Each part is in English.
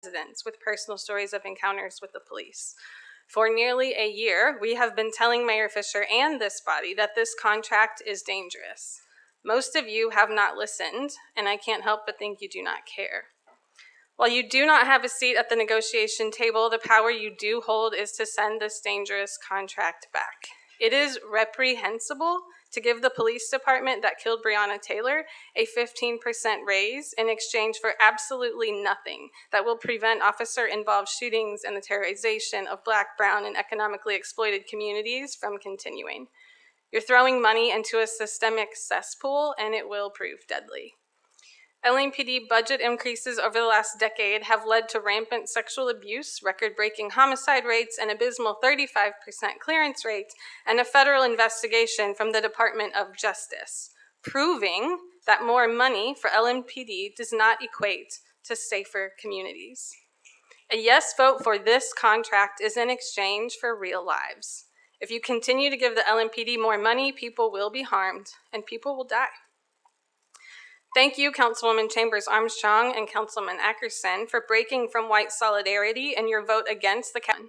residents with personal stories of encounters with the police. For nearly a year, we have been telling Mayor Fisher and this body that this contract is dangerous. Most of you have not listened, and I can't help but think you do not care. While you do not have a seat at the negotiation table, the power you do hold is to send this dangerous contract back. It is reprehensible to give the police department that killed Breonna Taylor a 15% raise in exchange for absolutely nothing that will prevent officer-involved shootings and the terrorization of Black, brown, and economically exploited communities from continuing. You're throwing money into a systemic cesspool, and it will prove deadly. LAPD budget increases over the last decade have led to rampant sexual abuse, record-breaking homicide rates, an abysmal 35% clearance rate, and a federal investigation from the Department of Justice, proving that more money for LAPD does not equate to safer communities. A yes vote for this contract is in exchange for real lives. If you continue to give the LAPD more money, people will be harmed and people will die. Thank you, Councilwoman Chambers-Armstrong and Councilman Ackerson, for breaking from white solidarity and your vote against the count.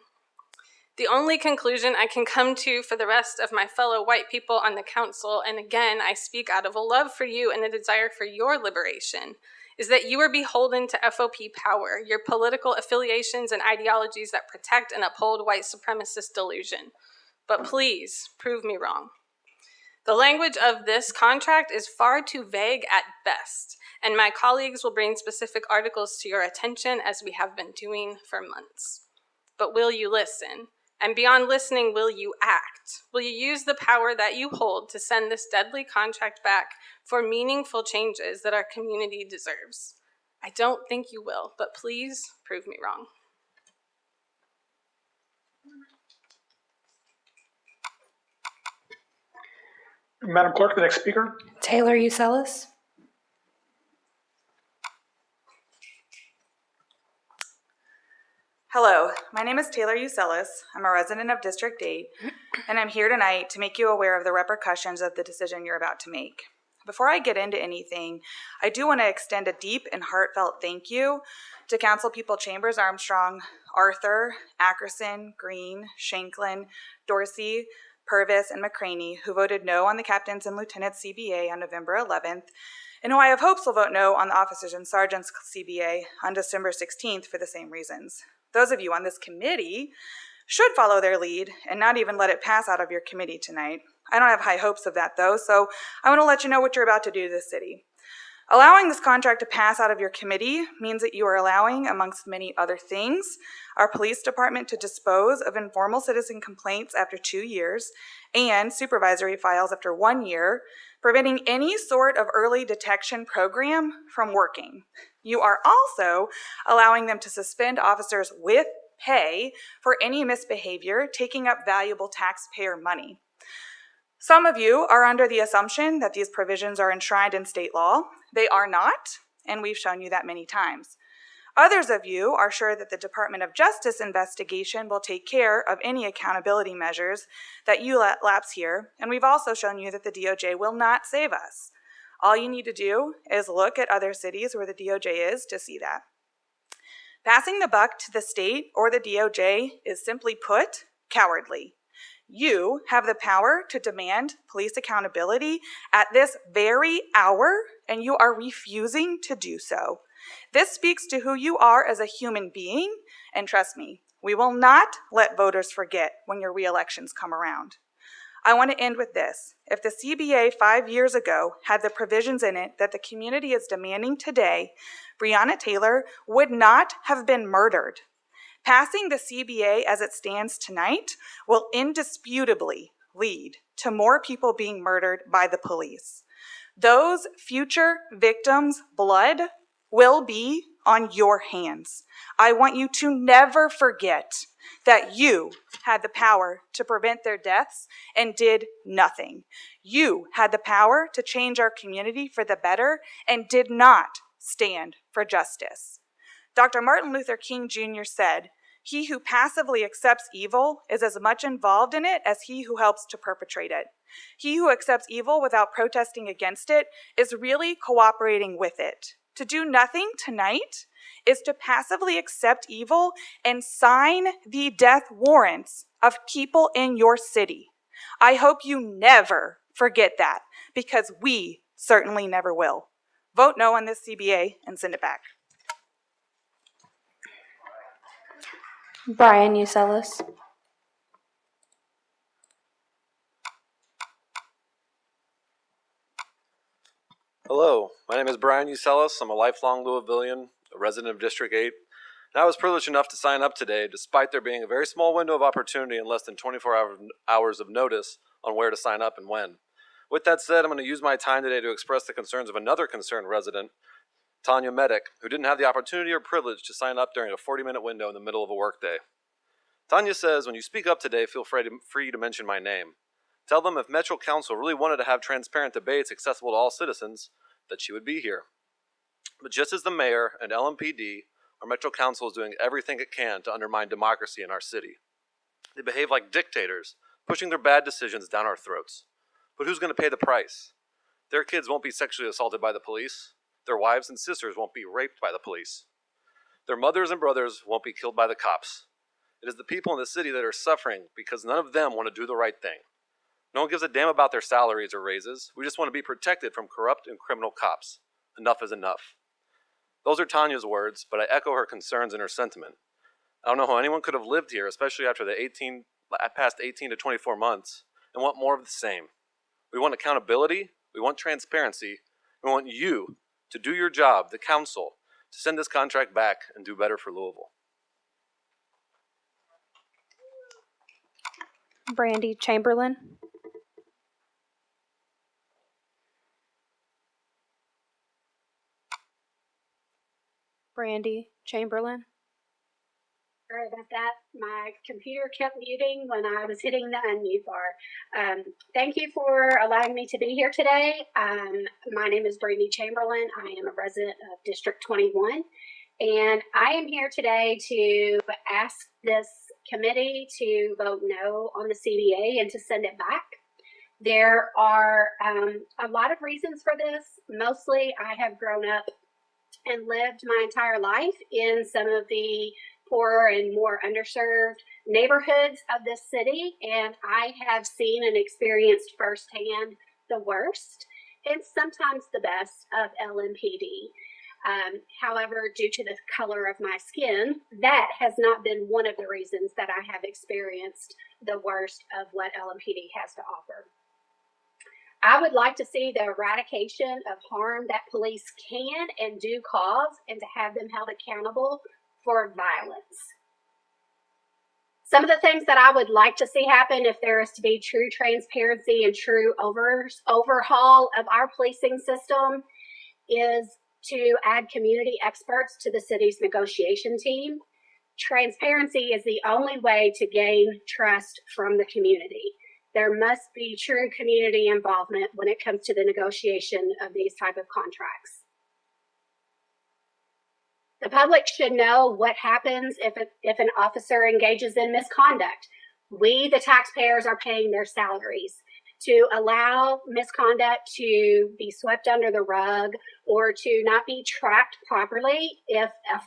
The only conclusion I can come to for the rest of my fellow white people on the council, and again, I speak out of a love for you and a desire for your liberation, is that you are beholden to FOP power, your political affiliations and ideologies that protect and uphold white supremacist delusion. But please, prove me wrong. The language of this contract is far too vague at best, and my colleagues will bring specific articles to your attention as we have been doing for months. But will you listen? And beyond listening, will you act? Will you use the power that you hold to send this deadly contract back for meaningful changes that our community deserves? I don't think you will, but please prove me wrong. Madam Clerk, the next speaker. Taylor Uselis. Hello, my name is Taylor Uselis. I'm a resident of District 8, and I'm here tonight to make you aware of the repercussions of the decision you're about to make. Before I get into anything, I do want to extend a deep and heartfelt thank you to Councilpeople Chambers-Armstrong, Arthur, Ackerson, Green, Shanklin, Dorsey, Purvis, and McCraney, who voted no on the Captains and Lieutenants CBA on November 11th, and who I have hopes will vote no on the Officers and Sergeants CBA on December 16th for the same reasons. Those of you on this committee should follow their lead and not even let it pass out of your committee tonight. I don't have high hopes of that, though, so I want to let you know what you're about to do to this city. Allowing this contract to pass out of your committee means that you are allowing, amongst many other things, our police department to dispose of informal citizen complaints after 2 years and supervisory files after 1 year, preventing any sort of early detection program from working. You are also allowing them to suspend officers with pay for any misbehavior, taking up valuable taxpayer money. Some of you are under the assumption that these provisions are enshrined in state law. They are not, and we've shown you that many times. Others of you are sure that the Department of Justice investigation will take care of any accountability measures that you let lapse here, and we've also shown you that the DOJ will not save us. All you need to do is look at other cities where the DOJ is to see that. Passing the buck to the state or the DOJ is, simply put, cowardly. You have the power to demand police accountability at this very hour, and you are refusing to do so. This speaks to who you are as a human being, and trust me, we will not let voters forget when your re-elections come around. I want to end with this. If the CBA 5 years ago had the provisions in it that the community is demanding today, Breonna Taylor would not have been murdered. Passing the CBA as it stands tonight will indisputably lead to more people being murdered by the police. Those future victims' blood will be on your hands. I want you to never forget that you had the power to prevent their deaths and did nothing. You had the power to change our community for the better and did not stand for justice. Dr. Martin Luther King Jr. said, "He who passively accepts evil is as much involved in it as he who helps to perpetrate it. He who accepts evil without protesting against it is really cooperating with it. To do nothing tonight is to passively accept evil and sign the death warrants of people in your city. I hope you never forget that, because we certainly never will. Vote no on this CBA and send it back. Brian Usellis. Hello, my name is Brian Usellis. I'm a lifelong Louisvillian, a resident of District 8, and I was privileged enough to sign up today despite there being a very small window of opportunity and less than 24 hours of notice on where to sign up and when. With that said, I'm going to use my time today to express the concerns of another concerned resident, Tanya Medic, who didn't have the opportunity or privilege to sign up during a 40-minute window in the middle of a workday. Tanya says, when you speak up today, feel free to mention my name. Tell them if Metro Council really wanted to have transparent debates accessible to all citizens, that she would be here. But just as the mayor and LMPD, our Metro Council is doing everything it can to undermine democracy in our city. They behave like dictators, pushing their bad decisions down our throats. But who's going to pay the price? Their kids won't be sexually assaulted by the police. Their wives and sisters won't be raped by the police. Their mothers and brothers won't be killed by the cops. It is the people in the city that are suffering because none of them want to do the right thing. No one gives a damn about their salaries or raises. We just want to be protected from corrupt and criminal cops. Enough is enough. Those are Tanya's words, but I echo her concerns and her sentiment. I don't know how anyone could have lived here, especially after the past 18 to 24 months, and want more of the same. We want accountability, we want transparency, we want you to do your job, the council, to send this contract back and do better for Louisville. Brandy Chamberlain. Brandy Chamberlain. Sorry about that. My computer kept muting when I was hitting the unmute bar. Thank you for allowing me to be here today. My name is Brandy Chamberlain. I am a resident of District 21, and I am here today to ask this committee to vote no on the CBA and to send it back. There are a lot of reasons for this. Mostly, I have grown up and lived my entire life in some of the poorer and more underserved neighborhoods of this city, and I have seen and experienced firsthand the worst and sometimes the best of LMPD. However, due to the color of my skin, that has not been one of the reasons that I have experienced the worst of what LMPD has to offer. I would like to see the eradication of harm that police can and do cause, and to have them held accountable for violence. Some of the things that I would like to see happen, if there is to be true transparency and true overhaul of our policing system, is to add community experts to the city's negotiation team. Transparency is the only way to gain trust from the community. There must be true community involvement when it comes to the negotiation of these type of contracts. The public should know what happens if an officer engages in misconduct. We, the taxpayers, are paying their salaries. To allow misconduct to be swept under the rug or to not be tracked properly if a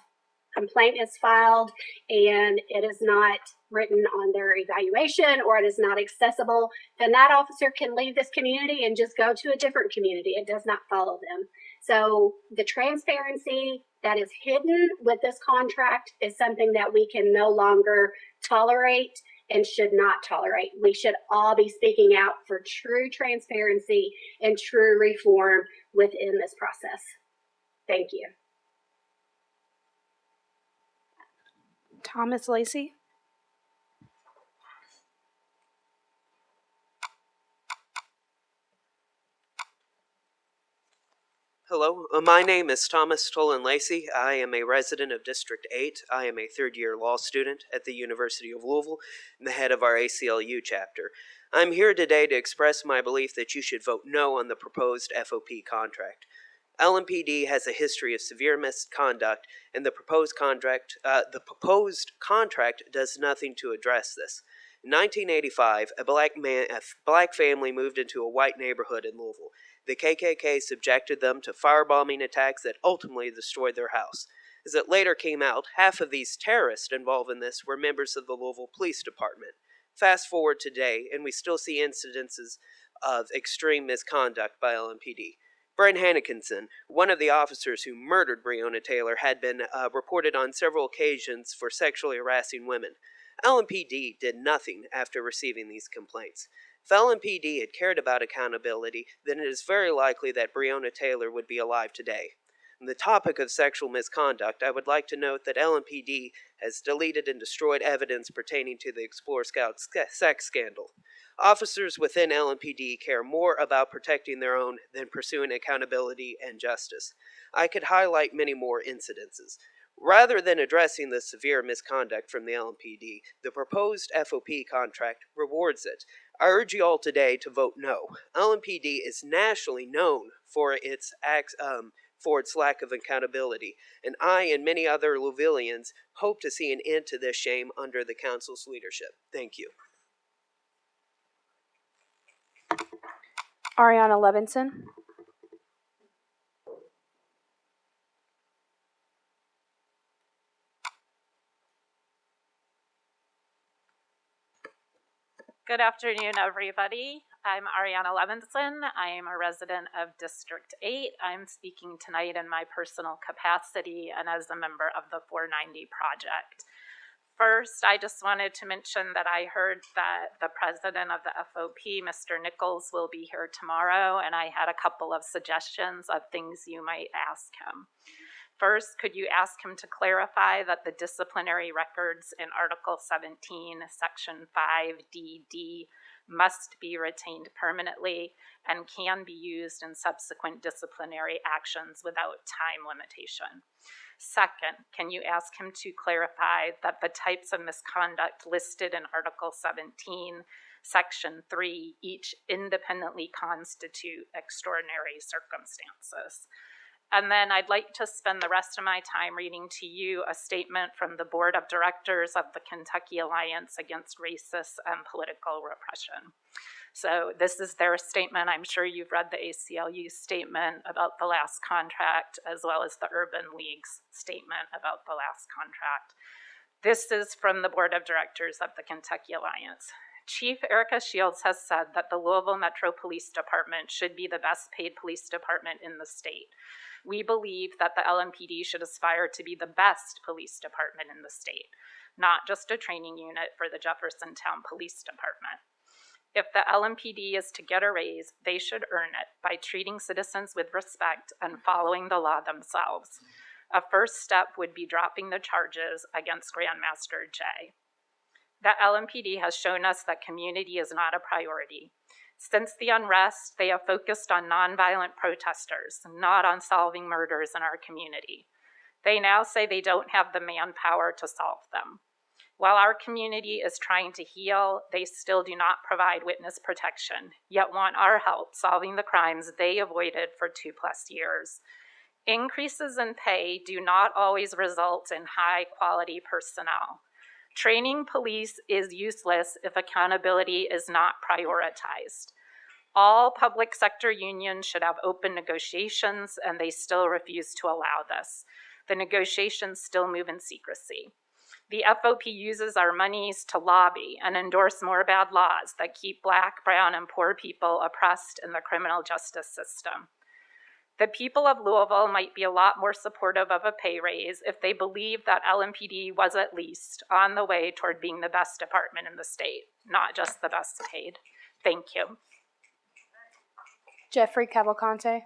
complaint is filed and it is not written on their evaluation or it is not accessible, then that officer can leave this community and just go to a different community. It does not follow them. So the transparency that is hidden with this contract is something that we can no longer tolerate and should not tolerate. We should all be speaking out for true transparency and true reform within this process. Thank you. Thomas Lacey. Hello, my name is Thomas Tolan Lacey. I am a resident of District 8. I am a third-year law student at the University of Louisville and the head of our ACLU chapter. I'm here today to express my belief that you should vote no on the proposed FOP contract. LMPD has a history of severe misconduct, and the proposed contract does nothing to address this. In 1985, a black family moved into a white neighborhood in Louisville. The KKK subjected them to firebombing attacks that ultimately destroyed their house. As it later came out, half of these terrorists involved in this were members of the Louisville Police Department. Fast forward today, and we still see incidences of extreme misconduct by LMPD. Brian Hannikinson, one of the officers who murdered Breonna Taylor, had been reported on several occasions for sexually harassing women. LMPD did nothing after receiving these complaints. If LMPD had cared about accountability, then it is very likely that Breonna Taylor would be alive today. On the topic of sexual misconduct, I would like to note that LMPD has deleted and destroyed evidence pertaining to the Explorer Scout sex scandal. Officers within LMPD care more about protecting their own than pursuing accountability and justice. I could highlight many more incidences. Rather than addressing the severe misconduct from the LMPD, the proposed FOP contract rewards it. I urge you all today to vote no. LMPD is nationally known for its lack of accountability, and I and many other Louisvillians hope to see an end to this shame under the council's leadership. Thank you. Ariana Levinson. Good afternoon, everybody. I'm Ariana Levinson. I am a resident of District 8. I'm speaking tonight in my personal capacity and as a member of the 490 Project. First, I just wanted to mention that I heard that the president of the FOP, Mr. Nichols, will be here tomorrow, and I had a couple of suggestions of things you might ask him. First, could you ask him to clarify that the disciplinary records in Article 17, Section 5DD must be retained permanently and can be used in subsequent disciplinary actions without time limitation? Second, can you ask him to clarify that the types of misconduct listed in Article 17, Section 3, each independently constitute extraordinary circumstances? And then I'd like to spend the rest of my time reading to you a statement from the Board of Directors of the Kentucky Alliance Against Racist and Political Repression. So this is their statement. I'm sure you've read the ACLU statement about the last contract, as well as the Urban League's statement about the last contract. This is from the Board of Directors of the Kentucky Alliance. Chief Erica Shields has said that the Louisville Metro Police Department should be the best paid police department in the state. We believe that the LMPD should aspire to be the best police department in the state, not just a training unit for the Jeffersontown Police Department. If the LMPD is to get a raise, they should earn it by treating citizens with respect and following the law themselves. A first step would be dropping the charges against Grandmaster Jay. The LMPD has shown us that community is not a priority. Since the unrest, they have focused on nonviolent protesters, not on solving murders in our community. They now say they don't have the manpower to solve them. While our community is trying to heal, they still do not provide witness protection, yet want our help solving the crimes they avoided for 2+ years. Increases in pay do not always result in high-quality personnel. Training police is useless if accountability is not prioritized. All public sector unions should have open negotiations, and they still refuse to allow this. The negotiations still move in secrecy. The FOP uses our monies to lobby and endorse more bad laws that keep Black, brown, and poor people oppressed in the criminal justice system. The people of Louisville might be a lot more supportive of a pay raise if they believed that LMPD was at least on the way toward being the best department in the state, not just the best paid. Thank you. Jeffrey Cavalcante.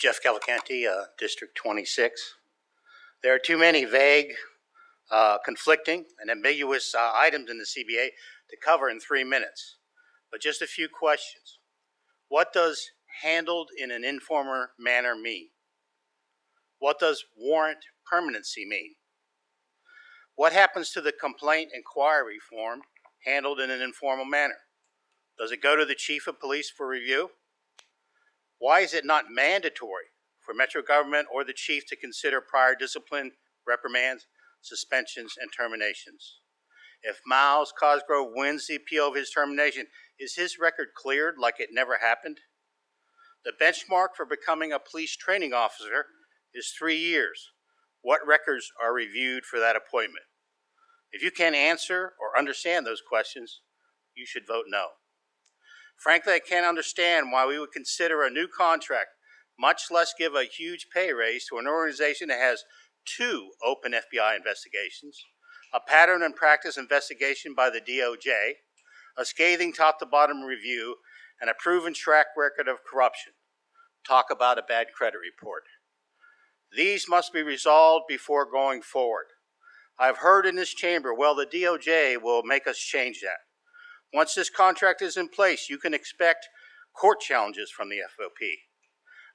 Jeff Cavalcanti, District 26. There are too many vague, conflicting, and ambiguous items in the CBA to cover in 3 minutes, but just a few questions. What does handled in an informal manner mean? What does warrant permanency mean? What happens to the complaint inquiry form handled in an informal manner? Does it go to the chief of police for review? Why is it not mandatory for Metro government or the chief to consider prior discipline, reprimands, suspensions, and terminations? If Miles Cosgrove wins the appeal of his termination, is his record cleared like it never happened? The benchmark for becoming a police training officer is 3 years. What records are reviewed for that appointment? If you can't answer or understand those questions, you should vote no. Frankly, I can't understand why we would consider a new contract, much less give a huge pay raise to an organization that has 2 open FBI investigations, a pattern and practice investigation by the DOJ, a scathing top-to-bottom review, and a proven track record of corruption. Talk about a bad credit report. These must be resolved before going forward. I've heard in this chamber, well, the DOJ will make us change that. Once this contract is in place, you can expect court challenges from the FOP.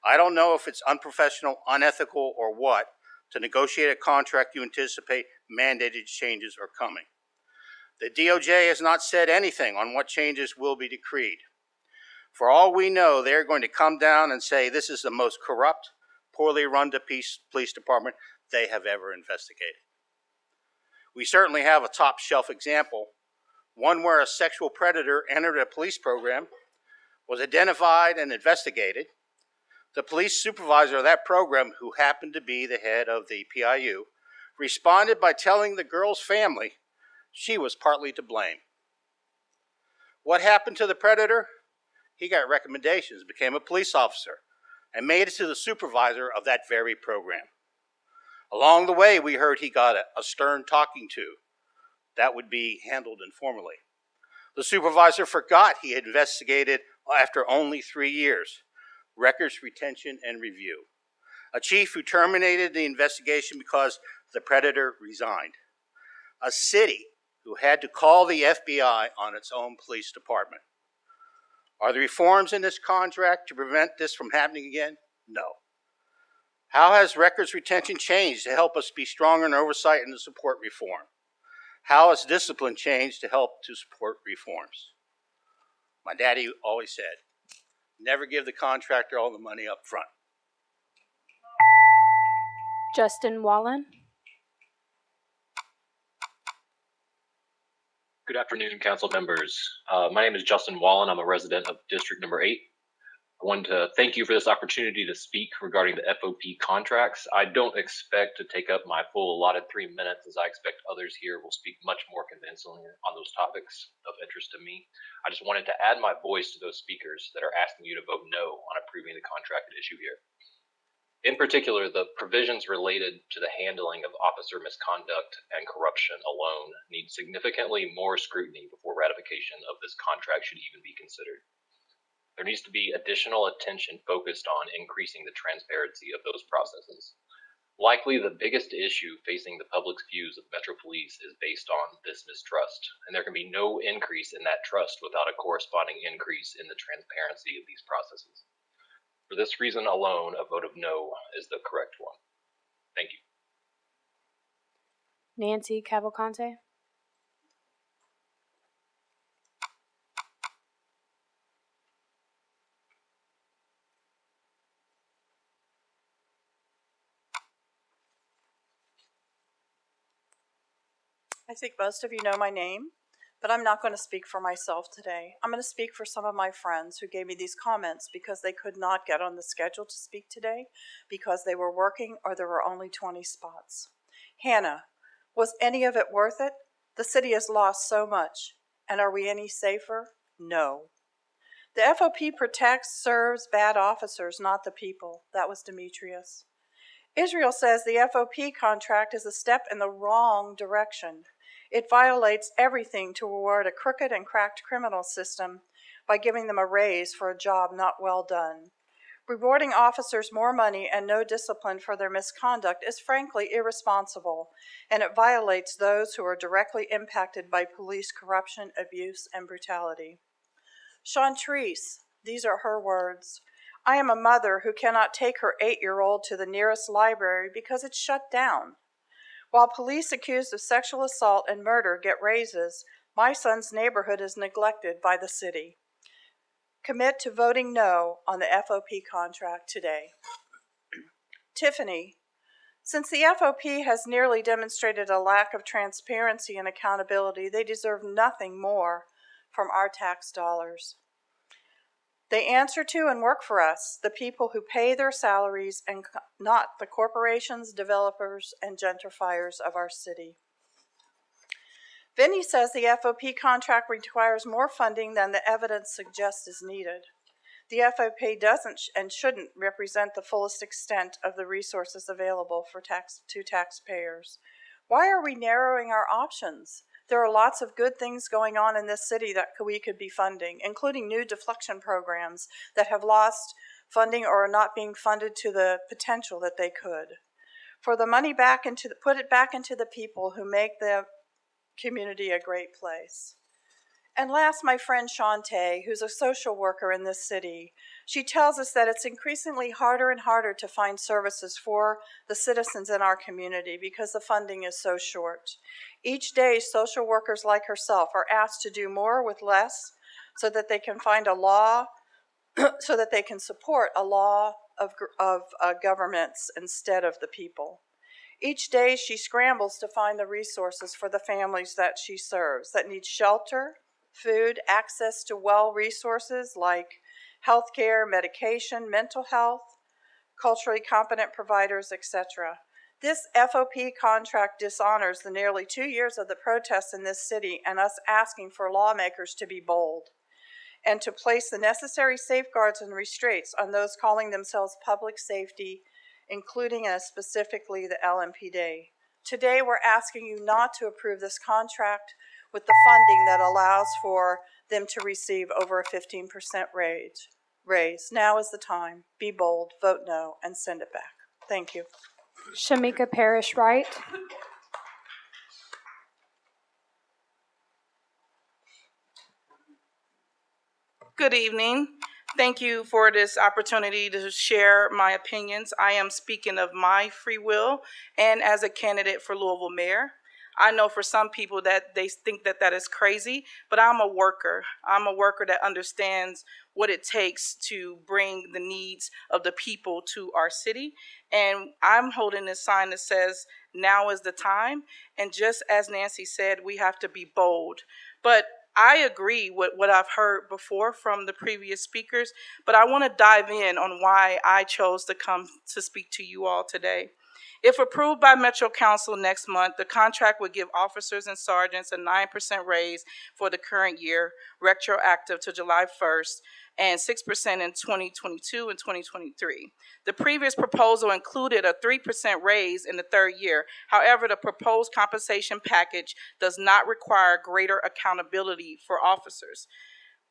I don't know if it's unprofessional, unethical, or what to negotiate a contract you anticipate mandated changes are coming. The DOJ has not said anything on what changes will be decreed. For all we know, they're going to come down and say this is the most corrupt, poorly run police department they have ever investigated. We certainly have a top shelf example, one where a sexual predator entered a police program, was identified and investigated. The police supervisor of that program, who happened to be the head of the PIU, responded by telling the girl's family she was partly to blame. What happened to the predator? He got recommendations, became a police officer, and made it to the supervisor of that very program. Along the way, we heard he got a stern talking to. That would be handled informally. The supervisor forgot he had investigated after only 3 years. Records, retention, and review. A chief who terminated the investigation because the predator resigned. A city who had to call the FBI on its own police department. Are there reforms in this contract to prevent this from happening again? No. How has records retention changed to help us be stronger in oversight and to support reform? How has discipline changed to help to support reforms? My daddy always said, never give the contractor all the money up front. Justin Wallen. Good afternoon, council members. My name is Justin Wallen. I'm a resident of District Number 8. I wanted to thank you for this opportunity to speak regarding the FOP contracts. I don't expect to take up my full allotted 3 minutes, as I expect others here will speak much more convincingly on those topics of interest to me. I just wanted to add my voice to those speakers that are asking you to vote no on approving the contract at issue here. In particular, the provisions related to the handling of officer misconduct and corruption alone need significantly more scrutiny before ratification of this contract should even be considered. There needs to be additional attention focused on increasing the transparency of those processes. Likely the biggest issue facing the public's views of Metro Police is based on this mistrust, and there can be no increase in that trust without a corresponding increase in the transparency of these processes. For this reason alone, a vote of no is the correct one. Thank you. Nancy Cavalcante. I think most of you know my name, but I'm not going to speak for myself today. I'm going to speak for some of my friends who gave me these comments because they could not get on the schedule to speak today because they were working or there were only 20 spots. Hannah, was any of it worth it? The city has lost so much. And are we any safer? No. The FOP protects, serves bad officers, not the people. That was Demetrius. Israel says the FOP contract is a step in the wrong direction. It violates everything to reward a crooked and cracked criminal system by giving them a raise for a job not well done. Rewarding officers more money and no discipline for their misconduct is frankly irresponsible, and it violates those who are directly impacted by police corruption, abuse, and brutality. Chantrice, these are her words. I am a mother who cannot take her 8-year-old to the nearest library because it's shut down. While police accused of sexual assault and murder get raises, my son's neighborhood is neglected by the city. Commit to voting no on the FOP contract today. Tiffany, Since the FOP has nearly demonstrated a lack of transparency and accountability, they deserve nothing more from our tax dollars. They answer to and work for us, the people who pay their salaries, and not the corporations, developers, and gentrifiers of our city. Vinny says the FOP contract requires more funding than the evidence suggests is needed. The FOP doesn't and shouldn't represent the fullest extent of the resources available to taxpayers. Why are we narrowing our options? There are lots of good things going on in this city that we could be funding, including new deflection programs that have lost funding or are not being funded to the potential that they could. For the money put it back into the people who make the community a great place. And last, my friend Shantae, who's a social worker in this city. She tells us that it's increasingly harder and harder to find services for the citizens in our community because the funding is so short. Each day, social workers like herself are asked to do more with less so that they can find a law, so that they can support a law of governments instead of the people. Each day, she scrambles to find the resources for the families that she serves that need shelter, food, access to well resources like healthcare, medication, mental health, culturally competent providers, etc. This FOP contract dishonors the nearly 2 years of the protests in this city and us asking for lawmakers to be bold and to place the necessary safeguards and restraints on those calling themselves public safety, including and specifically the LMPD. Today, we're asking you not to approve this contract with the funding that allows for them to receive over a 15% raise. Now is the time. Be bold, vote no, and send it back. Thank you. Shamika Parrish Wright. Good evening. Thank you for this opportunity to share my opinions. I am speaking of my free will and as a candidate for Louisville mayor. I know for some people that they think that that is crazy, but I'm a worker. I'm a worker that understands what it takes to bring the needs of the people to our city. And I'm holding this sign that says, now is the time. And just as Nancy said, we have to be bold. But I agree with what I've heard before from the previous speakers, but I want to dive in on why I chose to come to speak to you all today. If approved by Metro Council next month, the contract would give officers and sergeants a 9% raise for the current year, retroactive to July 1st, and 6% in 2022 and 2023. The previous proposal included a 3% raise in the third year. However, the proposed compensation package does not require greater accountability for officers.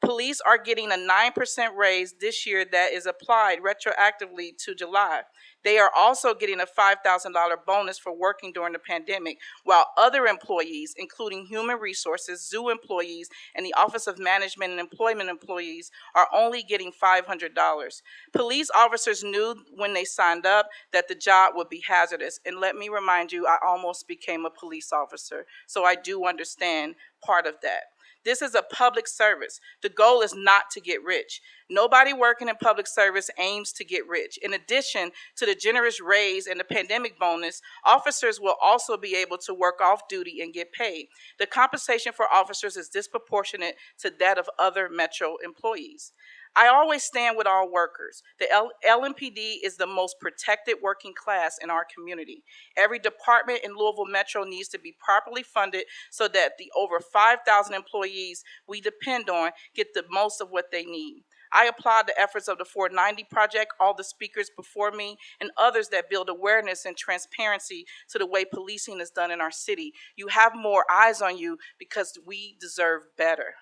Police are getting a 9% raise this year that is applied retroactively to July. They are also getting a $5,000 bonus for working during the pandemic, while other employees, including human resources, zoo employees, and the Office of Management and Employment employees, are only getting $500. Police officers knew when they signed up that the job would be hazardous. And let me remind you, I almost became a police officer, so I do understand part of that. This is a public service. The goal is not to get rich. Nobody working in public service aims to get rich. In addition to the generous raise and the pandemic bonus, officers will also be able to work off duty and get paid. The compensation for officers is disproportionate to that of other Metro employees. I always stand with all workers. The LMPD is the most protected working class in our community. Every department in Louisville Metro needs to be properly funded so that the over 5,000 employees we depend on get the most of what they need. I applaud the efforts of the 490 Project, all the speakers before me, and others that build awareness and transparency to the way policing is done in our city. You have more eyes on you because we deserve better.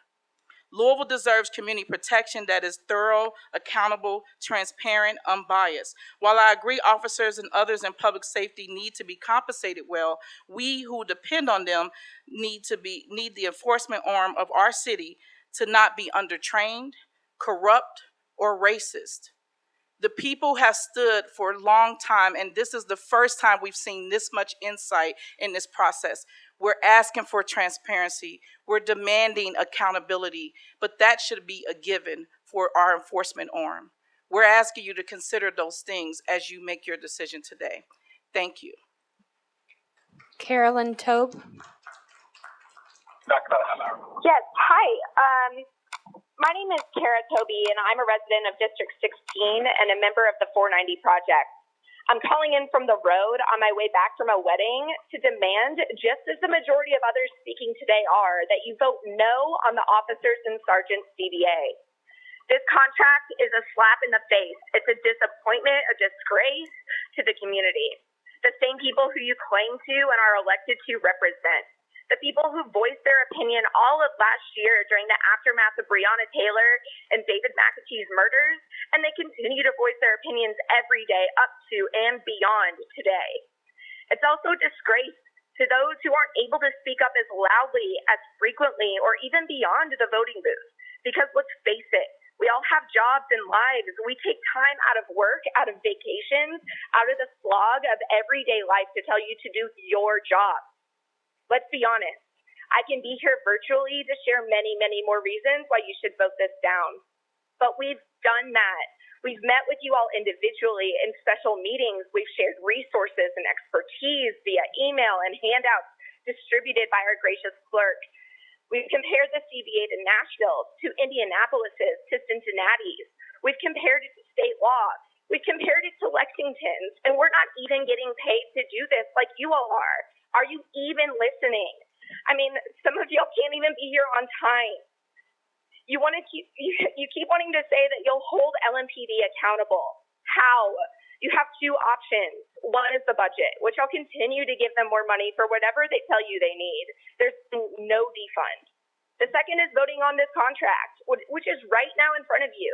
Louisville deserves community protection that is thorough, accountable, transparent, unbiased. While I agree officers and others in public safety need to be compensated well, we who depend on them need the enforcement arm of our city to not be undertrained, corrupt, or racist. The people have stood for a long time, and this is the first time we've seen this much insight in this process. We're asking for transparency. We're demanding accountability, but that should be a given for our enforcement arm. We're asking you to consider those things as you make your decision today. Thank you. Carolyn Tobe. Yes, hi. My name is Kara Toby, and I'm a resident of District 16 and a member of the 490 Project. I'm calling in from the road on my way back from a wedding to demand, just as the majority of others speaking today are, that you vote no on the officers and sergeants CBA. This contract is a slap in the face. It's a disappointment, a disgrace to the community. The same people who you claim to and are elected to represent. The people who voiced their opinion all of last year during the aftermath of Breonna Taylor and David McAtee's murders, and they continue to voice their opinions every day up to and beyond today. It's also a disgrace to those who aren't able to speak up as loudly, as frequently, or even beyond the voting booth. Because let's face it, we all have jobs and lives. We take time out of work, out of vacations, out of the slog of everyday life to tell you to do your job. Let's be honest. I can be here virtually to share many, many more reasons why you should vote this down. But we've done that. We've met with you all individually in special meetings. We've shared resources and expertise via email and handouts distributed by our gracious clerk. We've compared the CBA to Nashville, to Indianapolis's, to Cincinnati's. We've compared it to state law. We've compared it to Lexington's, and we're not even getting paid to do this like you all are. Are you even listening? I mean, some of y'all can't even be here on time. You keep wanting to say that you'll hold LMPD accountable. How? You have two options. One is the budget, which I'll continue to give them more money for whatever they tell you they need. There's no defund. The second is voting on this contract, which is right now in front of you.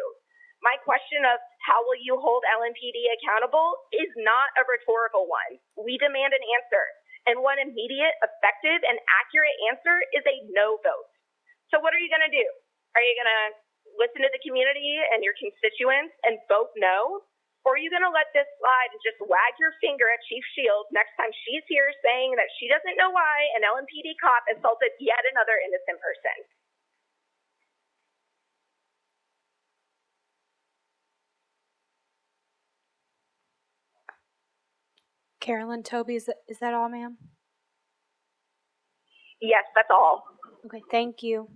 My question of how will you hold LMPD accountable is not a rhetorical one. We demand an answer. And one immediate, effective, and accurate answer is a no vote. So what are you going to do? Are you going to listen to the community and your constituents and vote no? Or are you going to let this slide and just wag your finger at Chief Shields next time she's here saying that she doesn't know why an LMPD cop assaulted yet another innocent person? Carolyn Toby, is that all, ma'am? Yes, that's all. Okay, thank you.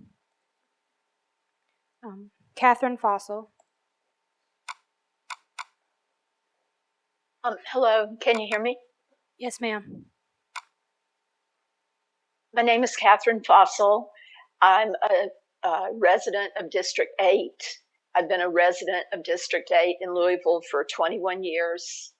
Catherine Fossil. Hello, can you hear me? Yes, ma'am. My name is Catherine Fossil. I'm a resident of District 8. I've been a resident of District 8 in Louisville for 21 years.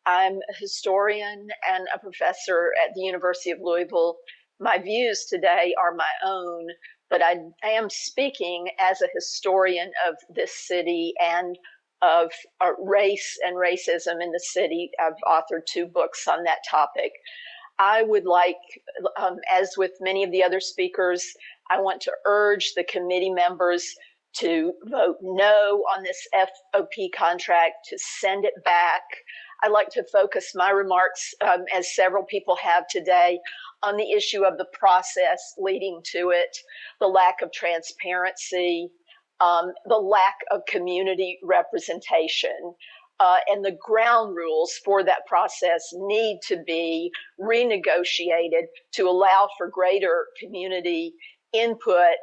I'm a historian and a professor at the University of Louisville. My views today are my own, but I am speaking as a historian of this city and of race and racism in the city. I've authored 2 books on that topic. I would like, as with many of the other speakers, I want to urge the committee members to vote no on this FOP contract, to send it back. I'd like to focus my remarks, as several people have today, on the issue of the process leading to it, the lack of transparency, the lack of community representation, and the ground rules for that process need to be renegotiated to allow for greater community input,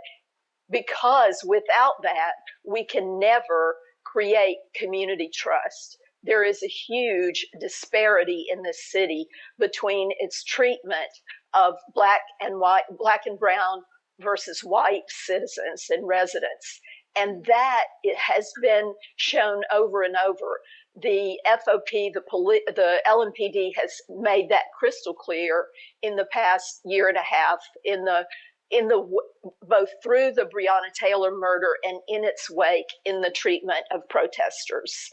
because without that, we can never create community trust. There is a huge disparity in this city between its treatment of black and brown versus white citizens and residents. And that it has been shown over and over. The FOP, the LMPD has made that crystal clear in the past year and a half, both through the Breonna Taylor murder and in its wake in the treatment of protesters.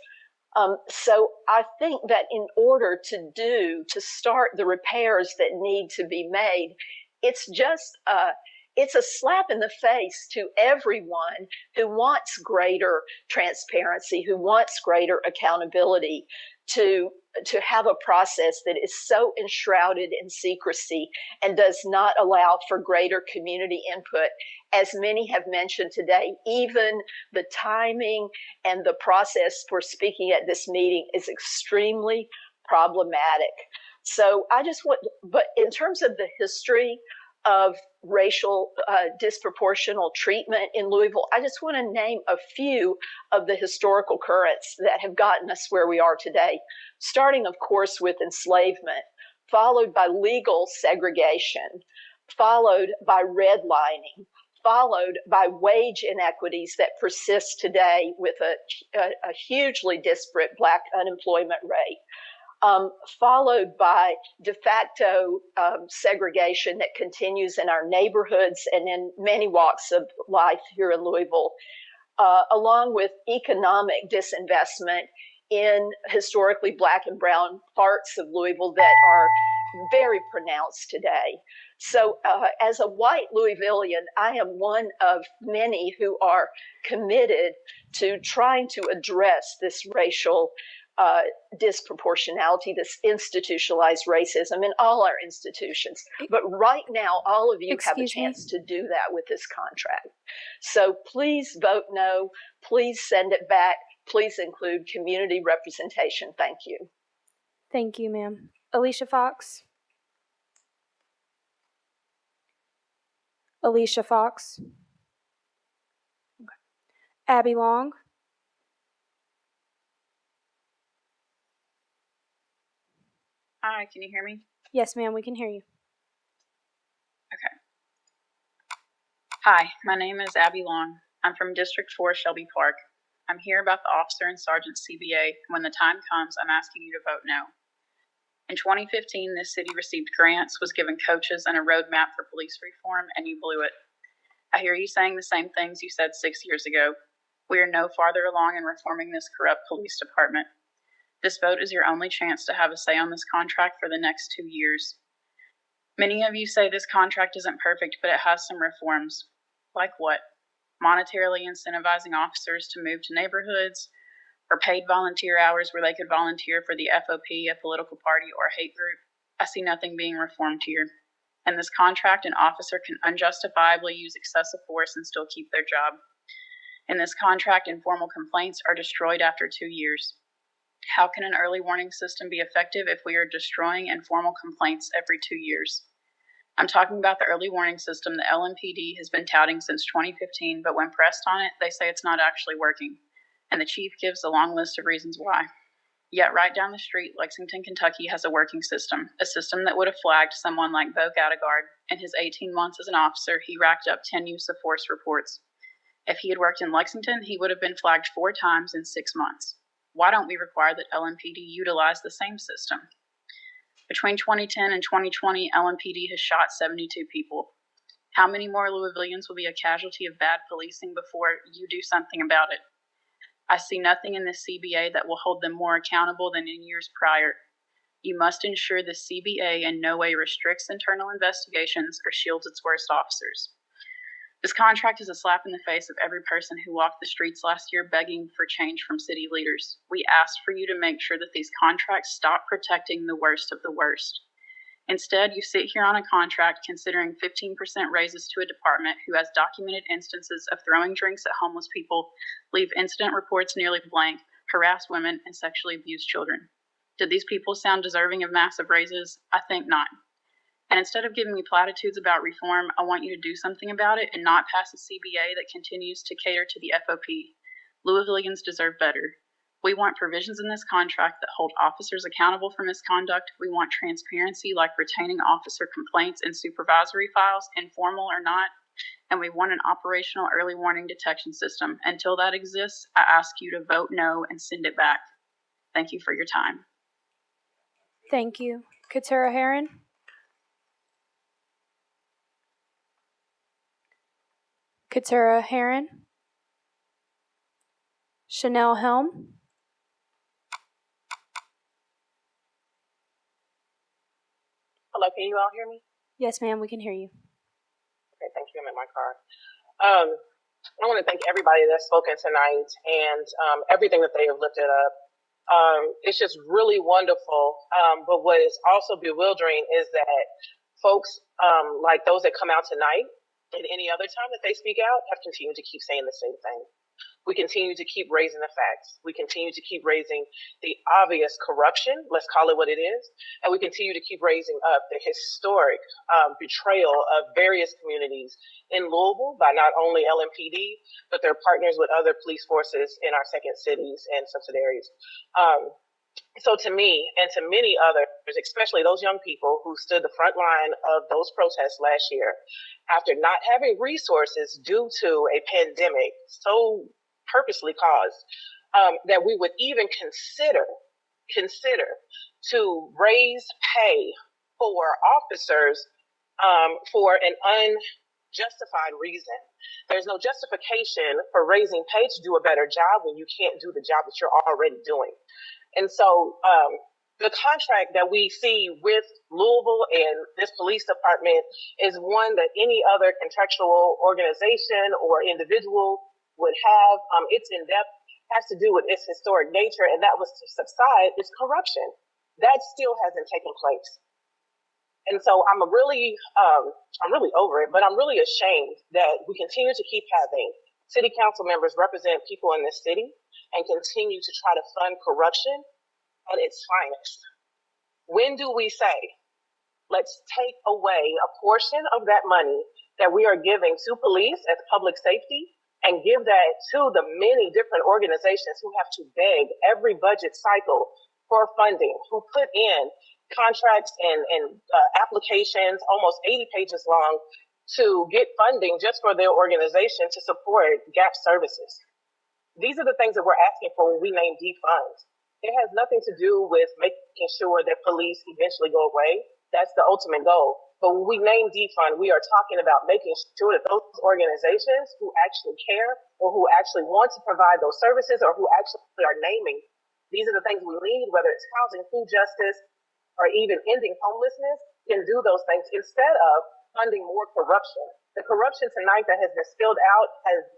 So I think that in order to start the repairs that need to be made, it's a slap in the face to everyone who wants greater transparency, who wants greater accountability, to have a process that is so enshrouded in secrecy and does not allow for greater community input. As many have mentioned today, even the timing and the process for speaking at this meeting is extremely problematic. So I just want, but in terms of the history of racial disproportional treatment in Louisville, I just want to name a few of the historical currents that have gotten us where we are today, starting, of course, with enslavement, followed by legal segregation, followed by redlining, followed by wage inequities that persist today with a hugely disparate Black unemployment rate. Followed by de facto segregation that continues in our neighborhoods and in many walks of life here in Louisville, along with economic disinvestment in historically Black and brown parts of Louisville that are very pronounced today. So as a white Louisvillian, I am one of many who are committed to trying to address this racial disproportionality, this institutionalized racism in all our institutions. But right now, all of you have a chance to do that with this contract. So please vote no. Please send it back. Please include community representation. Thank you. Thank you, ma'am. Alicia Fox. Alicia Fox. Okay. Abby Long. Hi, can you hear me? Yes, ma'am, we can hear you. Okay. Hi, my name is Abby Long. I'm from District 4, Shelby Park. I'm here about the Officer and Sergeant CBA. When the time comes, I'm asking you to vote no. In 2015, this city received grants, was given coaches, and a roadmap for police reform, and you blew it. I hear you saying the same things you said 6 years ago. We are no farther along in reforming this corrupt police department. This vote is your only chance to have a say on this contract for the next 2 years. Many of you say this contract isn't perfect, but it has some reforms. Like what? Monetarily incentivizing officers to move to neighborhoods, or paid volunteer hours where they could volunteer for the FOP, a political party, or a hate group. I see nothing being reformed here. In this contract, an officer can unjustifiably use excessive force and still keep their job. In this contract, informal complaints are destroyed after 2 years. How can an early warning system be effective if we are destroying informal complaints every 2 years? I'm talking about the early warning system the LMPD has been touting since 2015, but when pressed on it, they say it's not actually working. And the chief gives a long list of reasons why. Yet right down the street, Lexington, Kentucky has a working system, a system that would have flagged someone like Bo Gattegard. In his 18 months as an officer, he racked up 10 use of force reports. If he had worked in Lexington, he would have been flagged 4 times in 6 months. Why don't we require that LMPD utilize the same system? Between 2010 and 2020, LMPD has shot 72 people. How many more Louisvillians will be a casualty of bad policing before you do something about it? I see nothing in this CBA that will hold them more accountable than in years prior. You must ensure the CBA in no way restricts internal investigations or shields its worst officers. This contract is a slap in the face of every person who walked the streets last year begging for change from city leaders. We asked for you to make sure that these contracts stop protecting the worst of the worst. Instead, you sit here on a contract considering 15% raises to a department who has documented instances of throwing drinks at homeless people, leave incident reports nearly blank, harass women, and sexually abuse children. Did these people sound deserving of massive raises? I think not. And instead of giving me platitudes about reform, I want you to do something about it and not pass a CBA that continues to cater to the FOP. Louisvillians deserve better. We want provisions in this contract that hold officers accountable for misconduct. We want transparency, like retaining officer complaints in supervisory files, informal or not. And we want an operational early warning detection system. Until that exists, I ask you to vote no and send it back. Thank you for your time. Thank you. Katura Heron. Katura Heron. Chanel Helm. Hello, can you all hear me? Yes, ma'am, we can hear you. Okay, thank you. I'm in my car. I want to thank everybody that's spoken tonight and everything that they have lifted up. It's just really wonderful. But what is also bewildering is that folks like those that come out tonight and any other time that they speak out have continued to keep saying the same thing. We continue to keep raising the facts. We continue to keep raising the obvious corruption, let's call it what it is, and we continue to keep raising up the historic betrayal of various communities in Louisville by not only LMPD, but their partners with other police forces in our second cities and subsidiaries. So to me and to many others, especially those young people who stood the front line of those protests last year, after not having resources due to a pandemic so purposely caused, that we would even consider to raise pay for officers for an unjustified reason. There's no justification for raising pay to do a better job when you can't do the job that you're already doing. And so the contract that we see with Louisville and this police department is one that any other contractual organization or individual would have. It's in depth, has to do with its historic nature, and that was to subside is corruption. That still hasn't taken place. And so I'm really over it, but I'm really ashamed that we continue to keep having city council members represent people in this city and continue to try to fund corruption at its finest. When do we say, let's take away a portion of that money that we are giving to police as public safety and give that to the many different organizations who have to beg every budget cycle for funding, who put in contracts and applications almost 80 pages long to get funding just for their organization to support gap services. These are the things that we're asking for when we name defund. It has nothing to do with making sure that police eventually go away. That's the ultimate goal. But when we name defund, we are talking about making sure that those organizations who actually care or who actually want to provide those services or who actually are naming, these are the things we need, whether it's housing, food justice, or even ending homelessness, can do those things instead of funding more corruption. The corruption tonight that has been spilled out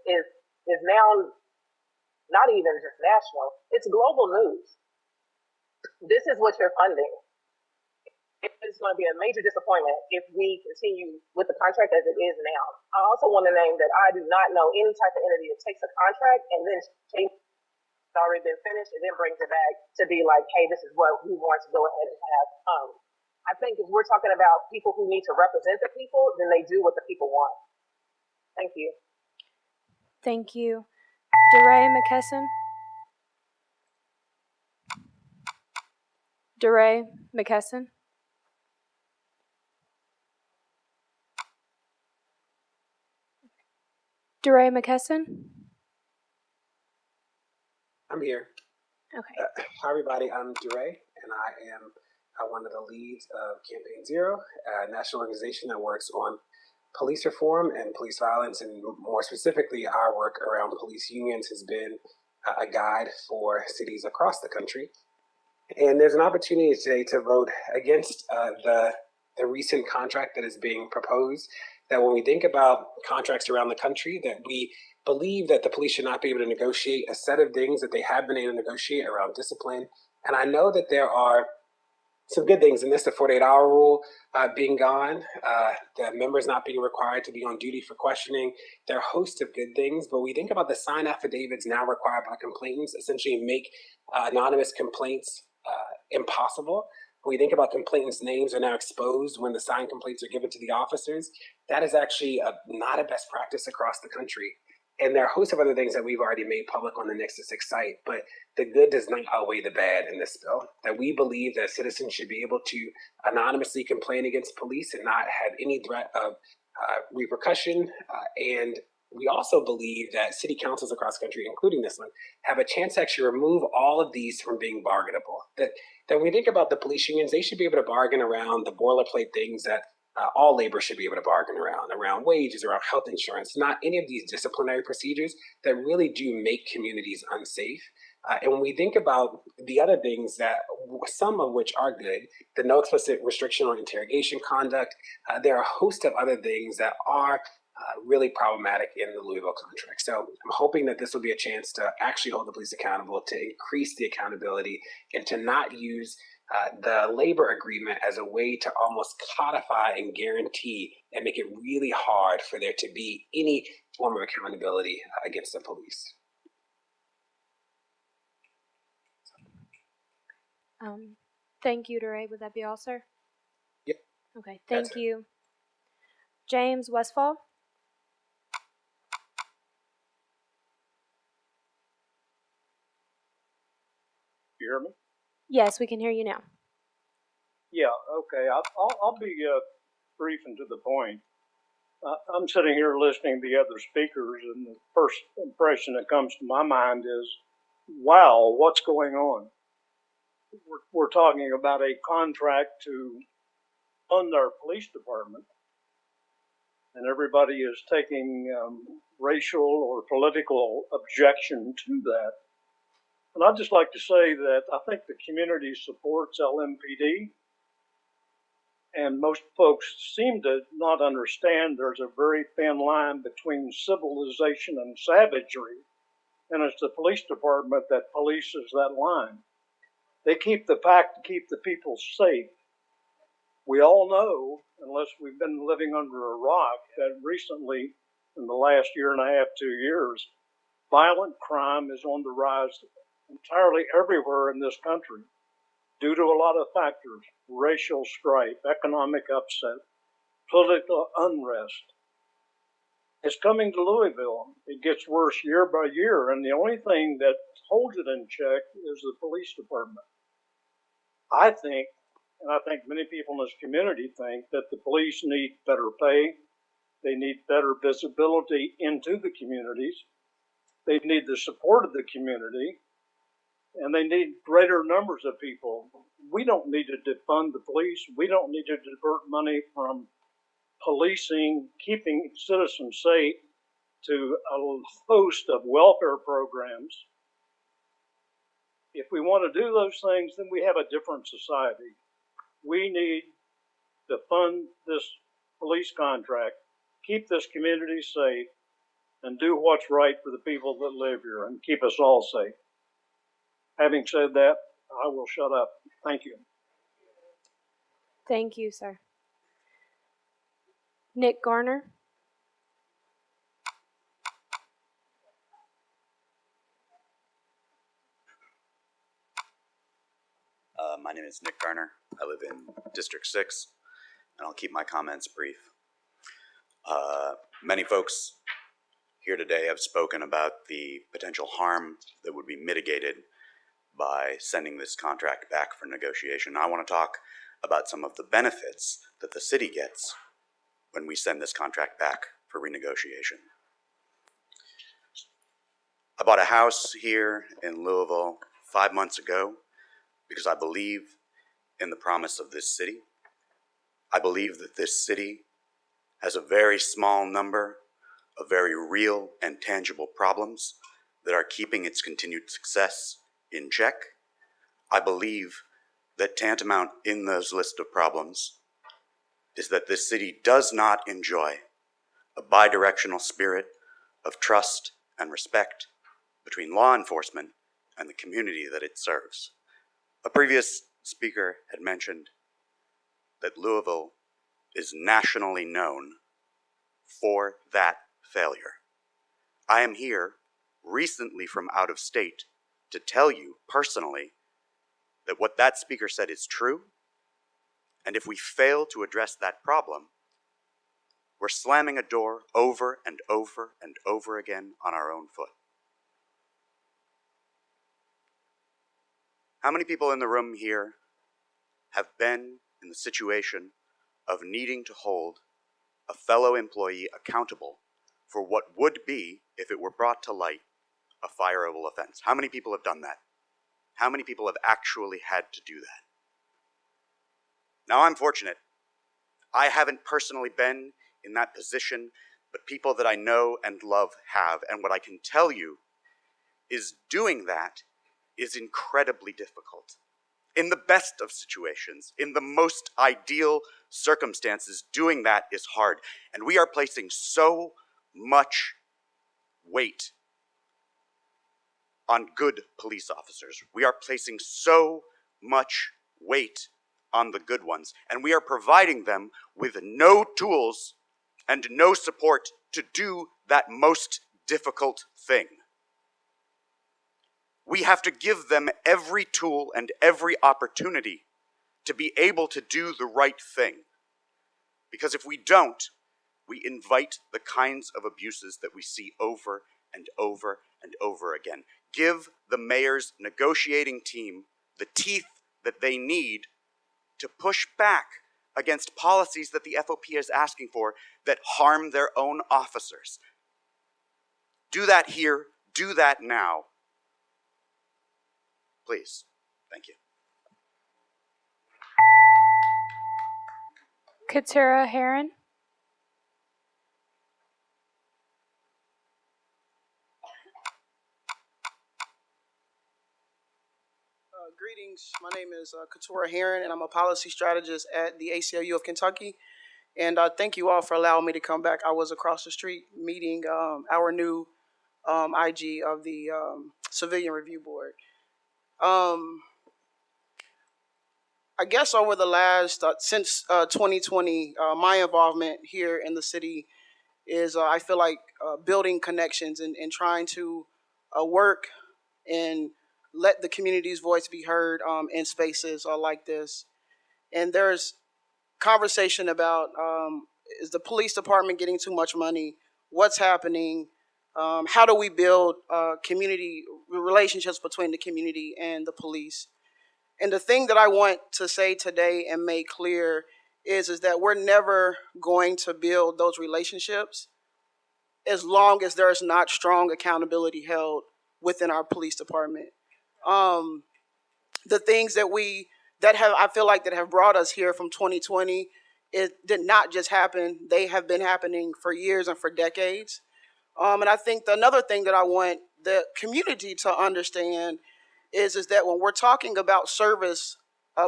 is now not even just national, it's global news. This is what you're funding. It's going to be a major disappointment if we continue with the contract as it is now. I also want to name that I do not know any type of entity that takes a contract and then it's already been finished and then brings it back to be like, hey, this is what we want to go ahead and have. I think if we're talking about people who need to represent the people, then they do what the people want. Thank you. Thank you. DeRay McKesson. DeRay McKesson. DeRay McKesson. I'm here. Okay. Hi, everybody. I'm DeRay, and I am one of the leads of Campaign Zero, a national organization that works on police reform and police violence, and more specifically, our work around police unions has been a guide for cities across the country. And there's an opportunity today to vote against the recent contract that is being proposed, that when we think about contracts around the country, that we believe that the police should not be able to negotiate a set of things that they have been able to negotiate around discipline. And I know that there are some good things in this, the 48-hour rule being gone, the members not being required to be on duty for questioning. There are a host of good things, but we think about the signed affidavits now required by complainants essentially make anonymous complaints impossible. When we think about complainants' names are now exposed when the signed complaints are given to the officers, that is actually not a best practice across the country. And there are a host of other things that we've already made public on the Nexus 6 site, but the good does not outweigh the bad in this bill. That we believe that citizens should be able to anonymously complain against police and not have any threat of repercussion. And we also believe that city councils across the country, including this one, have a chance to actually remove all of these from being bargainable. That when we think about the police unions, they should be able to bargain around the boilerplate things that all labor should be able to bargain around wages, around health insurance, not any of these disciplinary procedures that really do make communities unsafe. And when we think about the other things, that some of which are good, the no explicit restriction on interrogation conduct, there are a host of other things that are really problematic in the Louisville contract. So I'm hoping that this will be a chance to actually hold the police accountable, to increase the accountability, and to not use the labor agreement as a way to almost codify and guarantee and make it really hard for there to be any form of accountability against the police. Thank you, DeRay. Would that be all, sir? Yep. Okay, That's thank you. James Westfall? You hear me? Yes, we can hear you now. Yeah, okay. I'll be brief and to the point. I'm sitting here listening to the other speakers, and the first impression that comes to my mind is, wow, what's going on? We're talking about a contract to fund our police department, and everybody is taking racial or political objection to that. And I'd just like to say that I think the community supports LMPD, and most folks seem to not understand there's a very thin line between civilization and savagery, and it's the police department that polices that line. They keep the pack to keep the people safe. We all know, unless we've been living under a rock, that recently, in the last year and a half, 2 years, violent crime is on the rise entirely everywhere in this country due to a lot of factors: racial strife, economic upset, political unrest. It's coming to Louisville. It gets worse year by year, and the only thing that holds it in check is the police department. I think, and I think many people in this community think, that the police need better pay, they need better visibility into the communities, they need the support of the community, and they need greater numbers of people. We don't need to defund the police. We don't need to divert money from policing, keeping citizens safe, to a host of welfare programs. If we want to do those things, then we have a different society. We need to fund this police contract, keep this community safe, and do what's right for the people that live here and keep us all safe. Having said that, I will shut up. Thank you. Thank you, sir. Nick Garner? My name is Nick Garner. I live in District 6, and I'll keep my comments brief. Many folks here today have spoken about the potential harm that would be mitigated by sending this contract back for negotiation. I want to talk about some of the benefits that the city gets when we send this contract back for renegotiation. I bought a house here in Louisville 5 months ago because I believe in the promise of this city. I believe that this city has a very small number of very real and tangible problems that are keeping its continued success in check. I believe that tantamount in those list of problems is that this city does not enjoy a bidirectional spirit of trust and respect between law enforcement and the community that it serves. A previous speaker had mentioned that Louisville is nationally known for that failure. I am here recently from out of state to tell you personally that what that speaker said is true, and if we fail to address that problem, we're slamming a door over and over and over again on our own foot. How many people in the room here have been in the situation of needing to hold a fellow employee accountable for what would be, if it were brought to light, a fireable offense? How many people have done that? How many people have actually had to do that? Now, I'm fortunate. I haven't personally been in that position, but people that I know and love have. And what I can tell you is doing that is incredibly difficult. In the best of situations, in the most ideal circumstances, doing that is hard. And we are placing so much weight on good police officers. We are placing so much weight on the good ones, and we are providing them with no tools and no support to do that most difficult thing. We have to give them every tool and every opportunity to be able to do the right thing. Because if we don't, we invite the kinds of abuses that we see over and over and over again. Give the mayor's negotiating team the teeth that they need to push back against policies that the FOP is asking for that harm their own officers. Do that here, do that now. Please. Thank you. Katura Heron. Greetings. My name is Katura Heron, and I'm a policy strategist at the ACLU of Kentucky. And thank you all for allowing me to come back. I was across the street meeting our new IG of the Civilian Review Board. I guess over the last, since 2020, my involvement here in the city is, I feel like, building connections and trying to work and let the community's voice be heard in spaces like this. And there's conversation about, is the police department getting too much money? What's happening? How do we build community relationships between the community and the police? And the thing that I want to say today and make clear is that we're never going to build those relationships as long as there is not strong accountability held within our police department. The things that I feel like that have brought us here from 2020, it did not just happen. They have been happening for years and for decades. And I think another thing that I want the community to understand is that when we're talking about service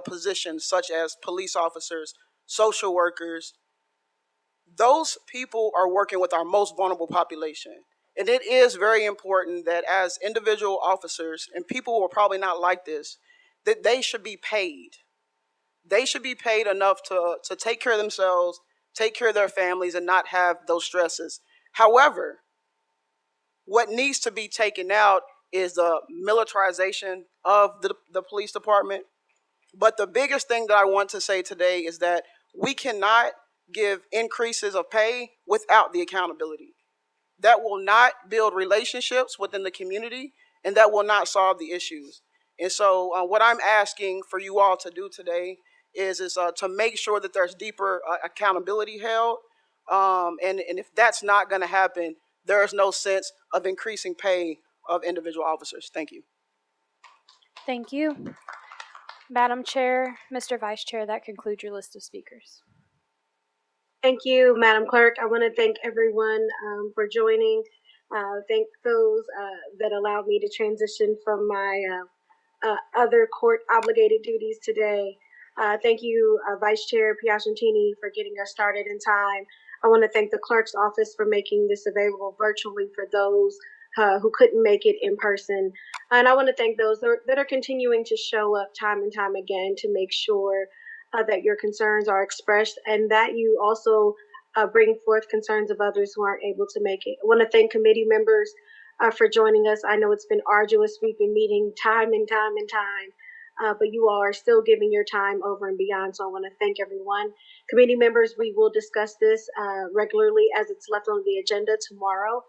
positions such as police officers, social workers, those people are working with our most vulnerable population. And it is very important that as individual officers, and people will probably not like this, that they should be paid. They should be paid enough to take care of themselves, take care of their families, and not have those stresses. However, what needs to be taken out is the militarization of the police department. But the biggest thing that I want to say today is that we cannot give increases of pay without the accountability. That will not build relationships within the community, and that will not solve the issues. And so what I'm asking for you all to do today is to make sure that there's deeper accountability held. And if that's not going to happen, there is no sense of increasing pay of individual officers. Thank you. Thank you. Madam Chair, Mr. Vice Chair, that concludes your list of speakers. Thank you, Madam Clerk. I want to thank everyone for joining. Thank those that allowed me to transition from my other court obligated duties today. Thank you, Vice Chair Piacentini, for getting us started in time. I want to thank the clerk's office for making this available virtually for those who couldn't make it in person. And I want to thank those that are continuing to show up time and time again to make sure that your concerns are expressed and that you also bring forth concerns of others who aren't able to make it. I want to thank committee members for joining us. I know it's been arduous. We've been meeting time and time and time, but you all are still giving your time over and beyond. So I want to thank everyone. Committee members, we will discuss this regularly as it's left on the agenda tomorrow.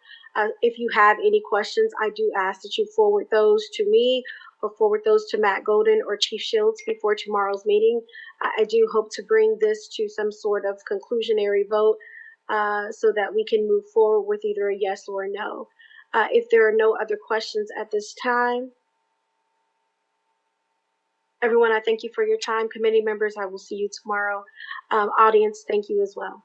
If you have any questions, I do ask that you forward those to me or forward those to Matt Golden or Chief Shields before tomorrow's meeting. I do hope to bring this to some sort of conclusionary vote so that we can move forward with either a yes or a no. If there are no other questions at this time, everyone, I thank you for your time. Committee members, I will see you tomorrow. Audience, thank you as well.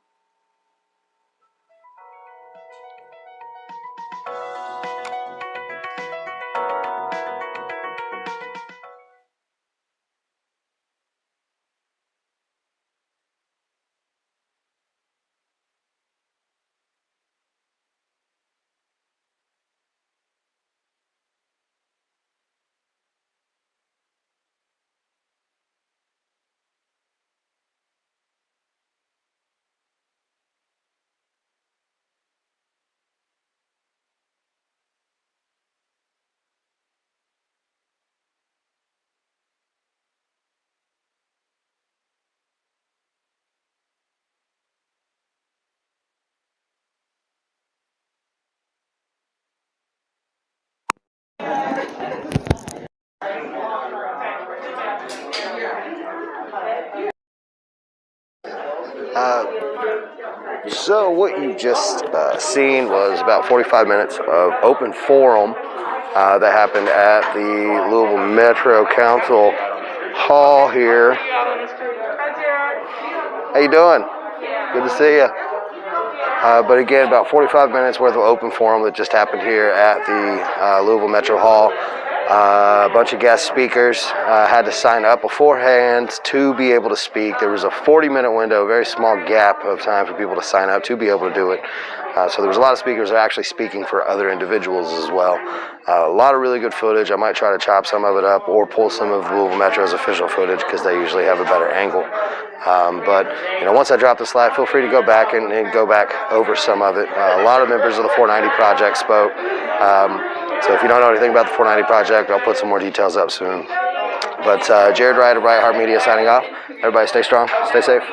So what you just seen was about 45 minutes of open forum that happened at the Louisville Metro Council Hall here. How you doing? Good to see you. But again, about 45 minutes worth of open forum that just happened here at the Louisville Metro Hall. A bunch of guest speakers had to sign up beforehand to be able to speak. There was a 40-minute window, a very small gap of time for people to sign up to be able to do it. So there was a lot of speakers that are actually speaking for other individuals as well. A lot of really good footage. I might try to chop some of it up or pull some of Louisville Metro's official footage because they usually have a better angle. But once I drop the slide, feel free to go back and go back over some of it. A lot of members of the 490 Project spoke. So if you don't know anything about the 490 Project, I'll put some more details up soon. But Jared Wright of Right Heart Media signing off. Everybody stay strong, stay safe.